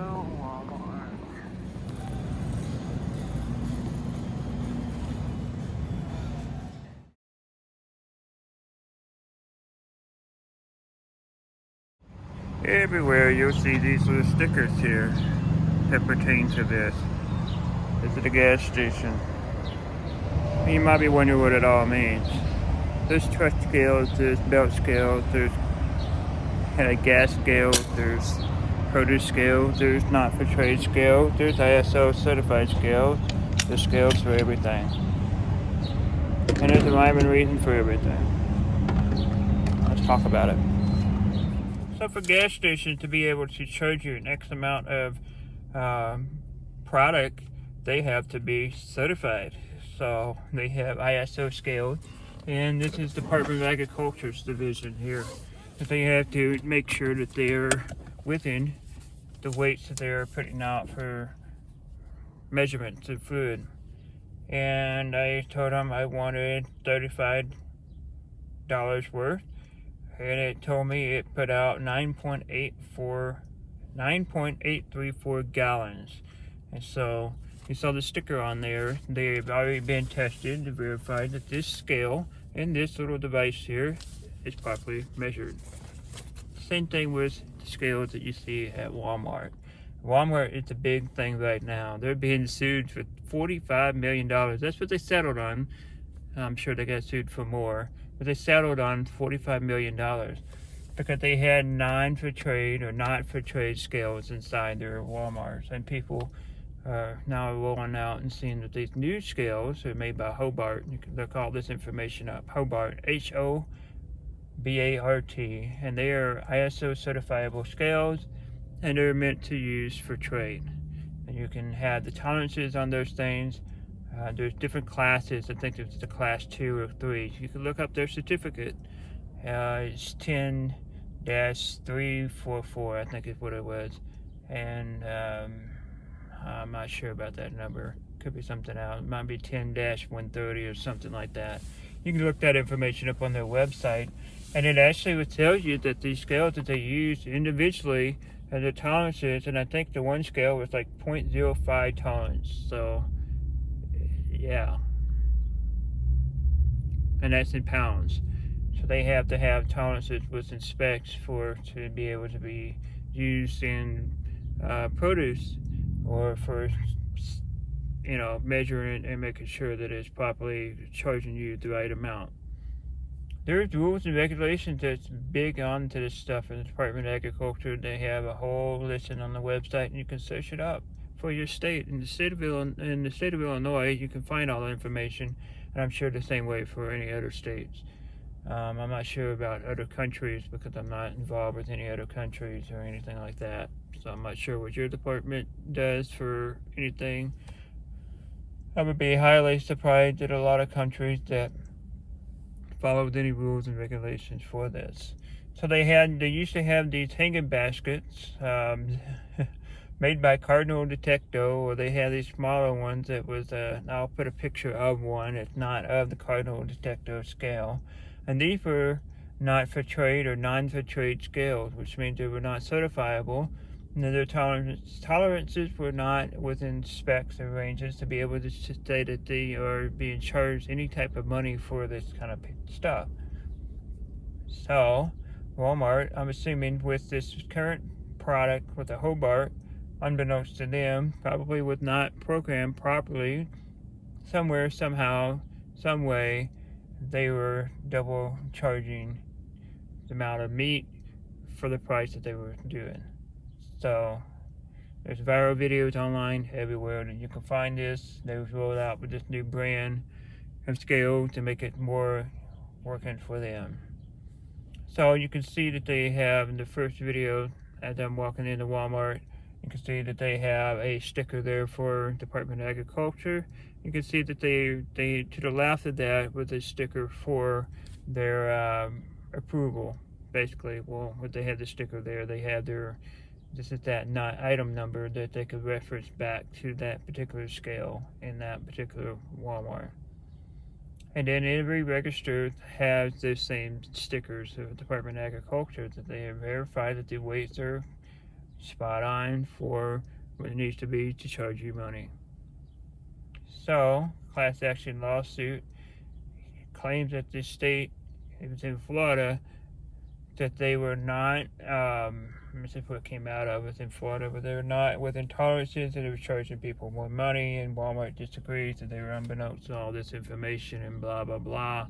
go, Walmart. Everywhere you'll see these little stickers here that pertain to this. This is the gas station. You might be wondering what it all means. There's truck scales, there's belt scales, there's gas scales, there's produce scales, there's not for trade scales, there's ISO certified scales, there's scales for everything. And there's a rhyme and reason for everything. Let's talk about it. So for gas stations to be able to charge you an X amount of product, they have to be certified. So they have ISO scales, and this is Department of Agriculture's division here. They have to make sure that they're within the weights that they're putting out for measurements of food. And I told them I wanted $35 worth, and it told me it put out 9.834 gallons. And so you saw the sticker on there. They've already been tested to verify that this scale and this little device here is properly measured. Same thing with the scales that you see at Walmart. Walmart is a big thing right now. They're being sued for $45 million. That's what they settled on. I'm sure they got sued for more, but they settled on $45 million because they had non-for-trade or not-for-trade scales inside their Walmarts, and people are now rolling out and seeing that these new scales are made by Hobart. They'll call this information up. Hobart, Hobart, and they are ISO certifiable scales, and they're meant to use for trade. And you can have the tolerances on those things. There's different classes. I think it's the class 2 or 3. You can look up their certificate. It's 10-344, I think is what it was. And I'm not sure about that number. Could be something else. It might be 10-130 or something like that. You can look that information up on their website, and it actually tells you that these scales that they use individually and the tolerances, and I think the one scale was like 0.05 tolerance. So yeah, and that's in pounds. So they have to have tolerances within specs to be able to be used in produce, or for measuring and making sure that it's properly charging you the right amount. There's rules and regulations that's big onto this stuff in the Department of Agriculture. They have a whole listing on the website, and you can search it up for your state. In the state of Illinois, you can find all the information, and I'm sure the same way for any other states. I'm not sure about other countries because I'm not involved with any other countries or anything like that. So I'm not sure what your department does for anything. I would be highly surprised at a lot of countries that followed any rules and regulations for this. So they used to have these hanging baskets made by Cardinal Detecto, or they had these smaller ones that was, I'll put a picture of one. It's not of the Cardinal Detecto scale. And these were not for trade or non-for-trade scales, which means they were not certifiable. And their tolerances were not within specs or ranges to be able to say that they are being charged any type of money for this kind of stuff. So Walmart, I'm assuming with this current product with the Hobart, unbeknownst to them, probably was not programmed properly. Somewhere, somehow, some way, they were double charging the amount of meat for the price that they were doing. So there's viral videos online everywhere that you can find this. They was rolled out with this new brand of scale to make it more working for them. So you can see that they have in the first video, as I'm walking into Walmart, you can see that they have a sticker there for Department of Agriculture. You can see that they to the left of that was a sticker for their approval. Basically, well, what they had the sticker there, they had their, this is that item number that they could reference back to that particular scale in that particular Walmart. And then every register has the same stickers of the Department of Agriculture that they have verified that the weights are spot on for what it needs to be to charge you money. So, class action lawsuit claims that the state, it was in Florida, that they were not, let me see what came out of it in Florida, but they were not within tolerances, and they were charging people more money, and Walmart disagrees that they were unbeknownst to all this information and blah, blah, blah.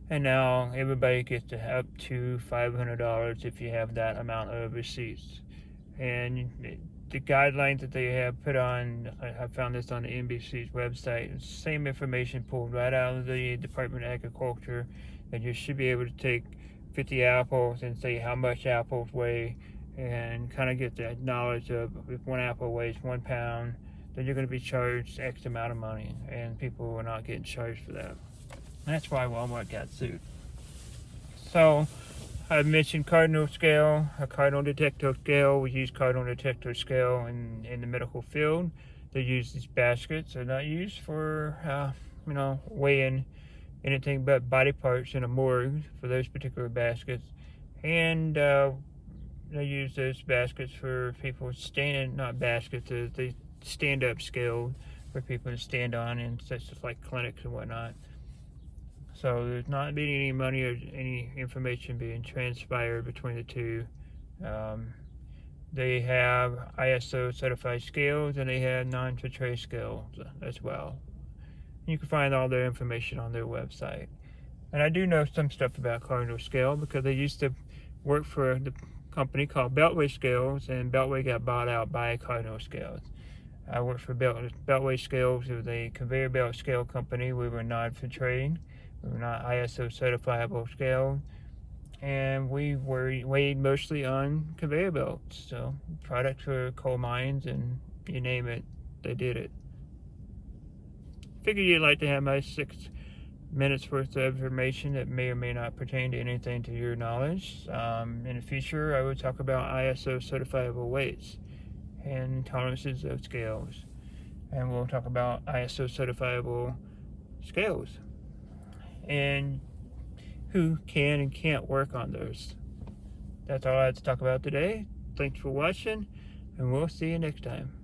And now everybody gets to up to $500 if you have that amount of receipts. And the guidelines that they have put on, I found this on the NBC's website, it's the same information pulled right out of the Department of Agriculture, that you should be able to take 50 apples and say how much apples weigh, and kind of get that knowledge of if one apple weighs 1 pound, then you're going to be charged X amount of money, and people are not getting charged for that. That's why Walmart got sued. So, I mentioned cardinal scale, a cardinal detector scale. We use cardinal detector scale in the medical field. They use these baskets. They're not used for, weighing anything but body parts in a morgue for those particular baskets. And they use those baskets for people standing, not baskets, they stand-up scale for people to stand on in such as like clinics and whatnot. So there's not been any money or any information being transpired between the two. They have ISO certified scales, and they have non-Fitray scales as well. You can find all their information on their website. And I do know some stuff about cardinal scale because I used to work for the company called Beltway Scales, and Beltway got bought out by Cardinal Scales. I worked for Beltway Scales. It was a conveyor belt scale company. We were non-Fitray. We were not ISO certifiable scale, and we were weighed mostly on conveyor belts. So products for coal mines and you name it, they did it. Figured you'd like to have my 6 minutes worth of information that may or may not pertain to anything to your knowledge. In the future, I will talk about ISO certifiable weights and tolerances of scales, and we'll talk about ISO certifiable scales and who can and can't work on those. That's all I had to talk about today. Thanks for watching, and we'll see you next time.